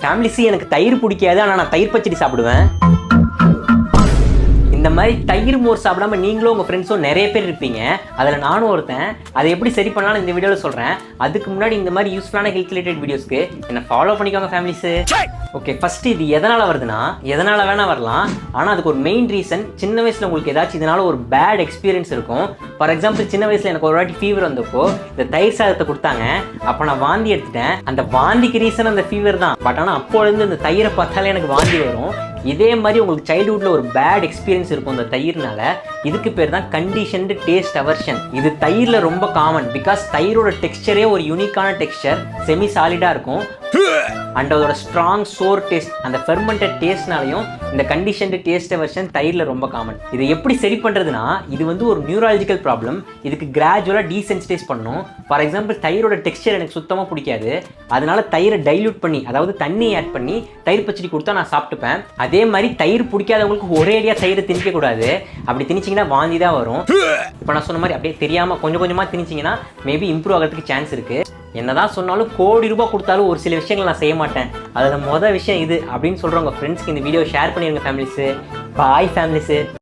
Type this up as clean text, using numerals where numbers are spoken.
Families எனக்கு தயிர் பிடிக்காது, ஆனால் நான் தயிர் பச்சடி சாப்பிடுவேன். இந்த மாதிரி தயிர் மோர் சாப்பிடாம நீங்களும் உங்கள் ஃப்ரெண்ட்ஸும் நிறைய பேர் இருப்பீங்க. அதில் நானும் ஒருத்தன். அதை எப்படி சரி பண்ணலாம்னு இந்த வீடியோவில் சொல்கிறேன். அதுக்கு முன்னாடி இந்த மாதிரி யூஸ்ஃபுல்லான ஹெல்த் ரிலேட்டட் வீடியோஸ்க்கு என்னை ஃபாலோ பண்ணிக்கோங்க ஃபேமிலிஸு. ஓகே, ஃபஸ்ட்டு இது எதனால் வருதுன்னா, எதனால் வேணால் வரலாம், ஆனால் அதுக்கு ஒரு மெயின் ரீசன், சின்ன வயசில் உங்களுக்கு ஏதாச்சும் இதனால் ஒரு பேட் எக்ஸ்பீரியன்ஸ் இருக்கும். ஃபார் எக்ஸாம்பிள், சின்ன வயசில் எனக்கு ஒரு வாட்டி ஃபீவர் வந்தப்போ இந்த தயிர் சாதத்தை கொடுத்தாங்க. அப்போ நான் வாந்தி எடுத்துட்டேன். அந்த வாந்திக்கு ரீசன் அந்த ஃபீவர் தான். பட் ஆனால் அப்போலேருந்து இந்த தயிரை பார்த்தாலே எனக்கு வாந்தி வரும். இதே மாதிரி உங்களுக்கு சைல்ட்ஹுட்டில் ஒரு பேட் எக்ஸ்பீரியன்ஸ் இருக்கும் இந்த தயிர்னால. இதுக்கு பேர் தான் கண்டிஷன்டு டேஸ்ட் அவர்ஷன். இது தயிரில் ரொம்ப காமன். பிகாஸ் தயிரோட டெக்ஸ்சரே ஒரு யூனிக்கான டெக்ஸ்சர், செமி சாலிடாக இருக்கும். அண்ட் அதோட ஸ்ட்ராங் சோர் டேஸ்ட், அந்த ஃபெர்மெண்டட் டேஸ்ட்னாலையும் இந்த கண்டிஷன்டு டேஸ்ட் அவர்ஷன் தயிரில் ரொம்ப காமன். இதை எப்படி சரி பண்ணுறதுனா, இது வந்து ஒரு நியூராலஜிக்கல் ப்ராப்ளம். இதுக்கு கிராஜுவலாக டீசென்சிடைஸ் பண்ணணும். ஃபார் எக்ஸாம்பிள், தயிரோட டெக்ஸ்சர் எனக்கு சுத்தமாக பிடிக்காது. அதனால தயிரை டைல்யூட் பண்ணி, அதாவது தண்ணி ஆட் பண்ணி தயிர் பச்சடி கொடுத்தா நான் சாப்பிட்டுப்பேன். அதே மாதிரி தயிர் பிடிக்காதவங்களுக்கு ஒரேடியாக தயிரை திணிக்கக்கூடாது. அப்படி திணிச்சிங்கன்னா வாந்தி தான் வரும். இப்போ நான் சொன்ன மாதிரி அப்படியே தெரியாமல் கொஞ்சம் கொஞ்சமாக திணிச்சிங்கன்னா மேபி இம்ப்ரூவ் ஆகிறதுக்கு சான்ஸ் இருக்குது. என்னதான் சொன்னாலும் கோடி ரூபாய் கொடுத்தாலும் ஒரு சில விஷயங்கள் நான் செய்ய மாட்டேன். அதில் மொதல் விஷயம் இது அப்படின்னு சொல்கிறவங்க ஃப்ரெண்ட்ஸ்க்கு இந்த வீடியோ ஷேர் பண்ணிடுங்க ஃபேமிலிஸு. பாய் ஃபேமிலிஸு.